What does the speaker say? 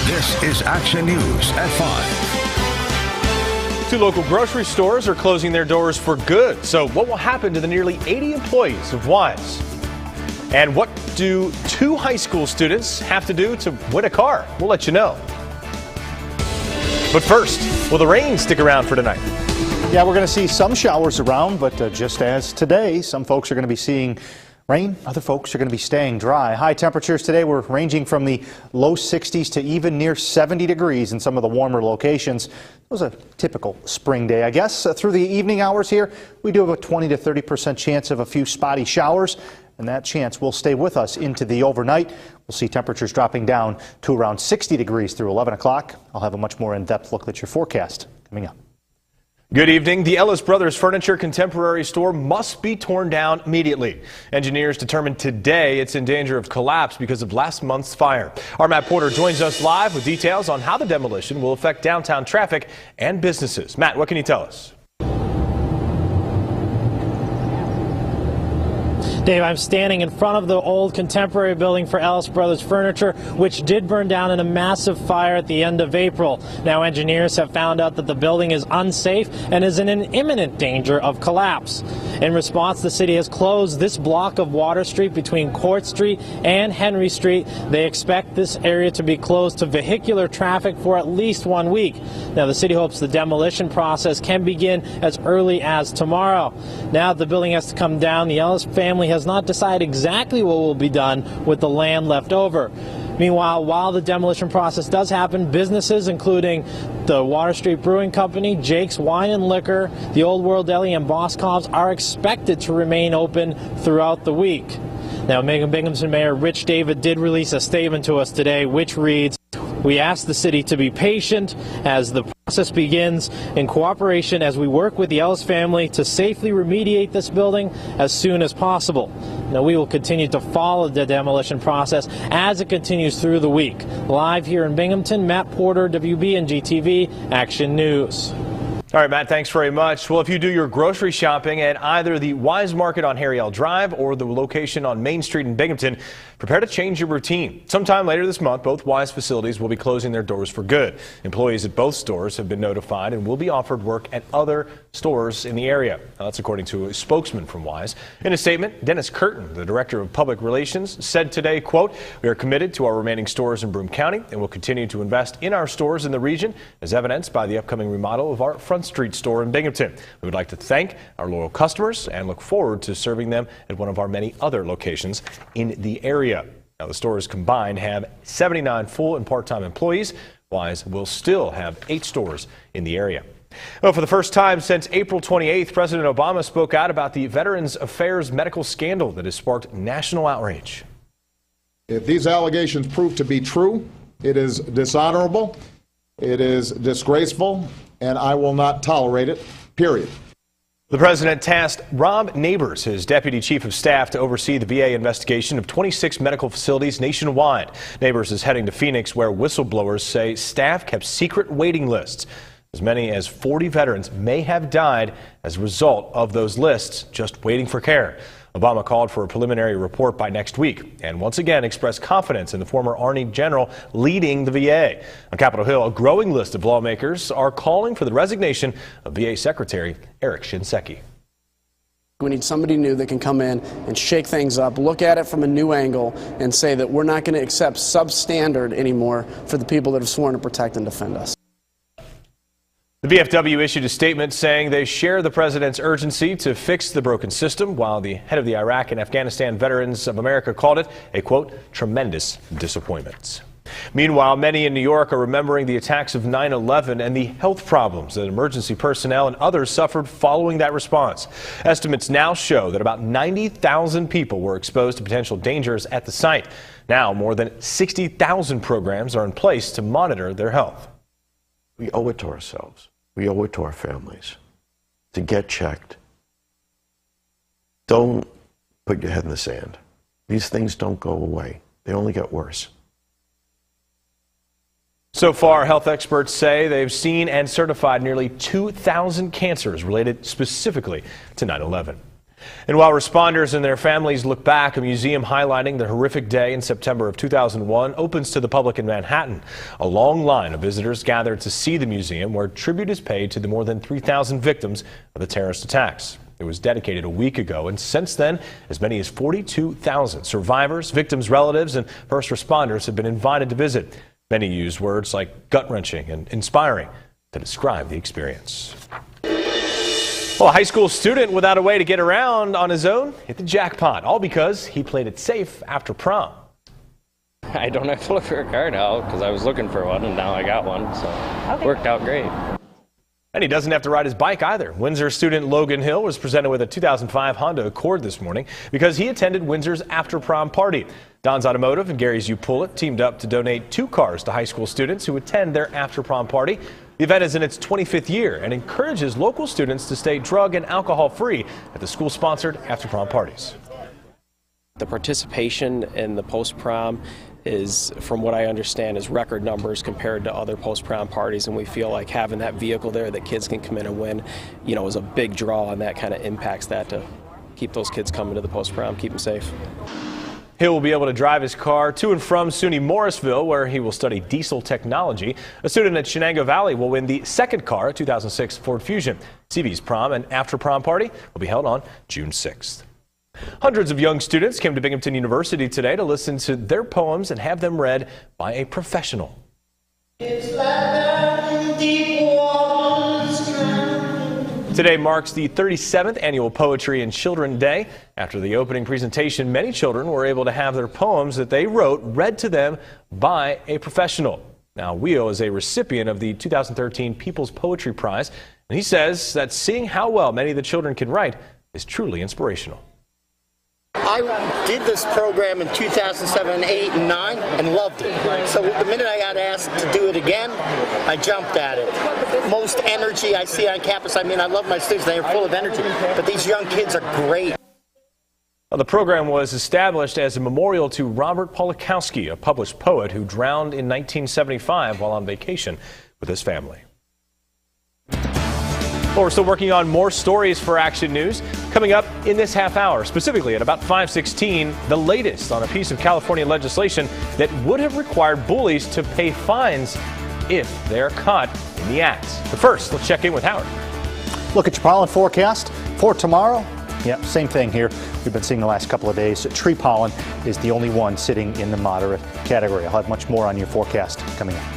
This is Action News at 5. 2 local grocery stores are closing their doors for good. So what will happen to the nearly 80 employees of Wise? And what do 2 high school students have to do to win a car? We'll let you know. But first, will the rain stick around for tonight? Yeah, we're going to see some showers around, but just as today, some folks are going to be seeing rain. Other folks are going to be staying dry. High temperatures today were ranging from the low 60s to even near 70 degrees in some of the warmer locations. It was a typical spring day, I guess. Through the evening hours here, we do have a 20 to 30% chance of a few spotty showers, and that chance will stay with us into the overnight. We'll see temperatures dropping down to around 60 degrees through 11 o'clock. I'll have a much more in-depth look at your forecast coming up. Good evening. The Ellis Brothers Furniture Contemporary Store must be torn down immediately. Engineers determined today it's in danger of collapse because of last month's fire. Our Matt Porter joins us live with details on how the demolition will affect downtown traffic and businesses. Matt, what can you tell us? Dave, I'm standing in front of the old Contemporary building for Ellis Brothers Furniture, which did burn down in a massive fire at the end of April. Now engineers have found out that the building is unsafe and is in an imminent danger of collapse. In response, the city has closed this block of Water Street between Court Street and Henry Street. They expect this area to be closed to vehicular traffic for at least 1 week. Now the city hopes the demolition process can begin as early as tomorrow. Now the building has to come down. The Ellis family has not decided exactly what will be done with the land left over. Meanwhile, while the demolition process does happen, businesses including the Water Street Brewing Company, Jake's Wine and Liquor, the Old World Deli, and Boscov's are expected to remain open throughout the week. Now, Binghamton Mayor Rich David did release a statement to us today, which reads, "We ask the city to be patient as the process begins in cooperation as we work with the Ellis family to safely remediate this building as soon as possible." Now, we will continue to follow the demolition process as it continues through the week. Live here in Binghamton, Matt Porter, WBNG TV, Action News. All right, Matt, thanks very much. Well, if you do your grocery shopping at either the Wise Market on Harry L. Drive or the location on Main Street in Binghamton, prepare to change your routine. Sometime later this month, both Wise facilities will be closing their doors for good. Employees at both stores have been notified and will be offered work at other stores in the area. Now, that's according to a spokesman from Wise. In a statement, Dennis Curtin, the director of public relations, said today, quote, "We are committed to our remaining stores in Broome County and will continue to invest in our stores in the region, as evidenced by the upcoming remodel of our Front Street store in Binghamton. We would like to thank our loyal customers and look forward to serving them at one of our many other locations in the area." Now, the stores combined have 79 full and part-time employees. Wise will still have 8 stores in the area. Well, for the first time since April 28th, President Obama spoke out about the Veterans Affairs medical scandal that has sparked national outrage. If these allegations prove to be true, it is dishonorable, it is disgraceful, and I will not tolerate it, period. The president tasked Rob Neighbors, his deputy chief of staff, to oversee the VA investigation of 26 medical facilities nationwide. Neighbors is heading to Phoenix, where whistleblowers say staff kept secret waiting lists. As many as 40 veterans may have died as a result of those lists, just waiting for care. Obama called for a preliminary report by next week and once again expressed confidence in the former Army general leading the VA. On Capitol Hill, a growing list of lawmakers are calling for the resignation of VA Secretary Eric Shinseki. We need somebody new that can come in and shake things up, look at it from a new angle, and say that we're not going to accept substandard anymore for the people that have sworn to protect and defend us. The VFW issued a statement saying they share the president's urgency to fix the broken system, while the head of the Iraq and Afghanistan Veterans of America called it a, quote, tremendous disappointment. Meanwhile, many in New York are remembering the attacks of 9/11 and the health problems that emergency personnel and others suffered following that response. Estimates now show that about 90,000 people were exposed to potential dangers at the site. Now, more than 60,000 programs are in place to monitor their health. We owe it to ourselves. We owe it to our families to get checked. Don't put your head in the sand. These things don't go away. They only get worse. So far, health experts say they've seen and certified nearly 2,000 cancers related specifically to 9/11. And while responders and their families look back, a museum highlighting the horrific day in September of 2001 opens to the public in Manhattan. A long line of visitors gathered to see the museum, where tribute is paid to the more than 3,000 victims of the terrorist attacks. It was dedicated a week ago, and since then, as many as 42,000 survivors, victims' relatives, and first responders have been invited to visit. Many use words like gut-wrenching and inspiring to describe the experience. Well, a high school student without a way to get around on his own hit the jackpot, all because he played it safe after prom. I don't have to look for a car now because I was looking for one and now I got one, so it worked out great. And he doesn't have to ride his bike either. Windsor student Logan Hill was presented with a 2005 Honda Accord this morning because he attended Windsor's after prom party. Don's Automotive and Gary's U-Pull-It teamed up to donate 2 cars to high school students who attend their after prom party. The event is in its 25th year and encourages local students to stay drug and alcohol free at the school-sponsored after prom parties. The participation in the post-prom is, from what I understand, is record numbers compared to other post-prom parties, and we feel like having that vehicle there that kids can come in and win, is a big draw, and that kind of impacts that to keep those kids coming to the post-prom, keep them safe. Hill will be able to drive his car to and from SUNY Morrisville, where he will study diesel technology. A student at Shenango Valley will win the second car, a 2006 Ford Fusion. CV's prom and after prom party will be held on June 6th. Hundreds of young students came to Binghamton University today to listen to their poems and have them read by a professional. Today marks the 37th annual Poetry and Children Day. After the opening presentation, many children were able to have their poems that they wrote read to them by a professional. Now, Wheel is a recipient of the 2013 People's Poetry Prize, and he says that seeing how well many of the children can write is truly inspirational. I did this program in 2007, 8, and 9 and loved it. So the minute I got asked to do it again, I jumped at it. Most energy I see on campus, I love my students, they are full of energy, but these young kids are great. Well, the program was established as a memorial to Robert Polakowski, a published poet who drowned in 1975 while on vacation with his family. Well, we're still working on more stories for Action News. Coming up in this half hour, specifically at about 5:16, the latest on a piece of California legislation that would have required bullies to pay fines if they're caught in the act. But first, let's check in with Howard. Look at your pollen forecast for tomorrow. Yeah, same thing here. We've been seeing the last couple of days. Tree pollen is the only one sitting in the moderate category. I'll have much more on your forecast coming up.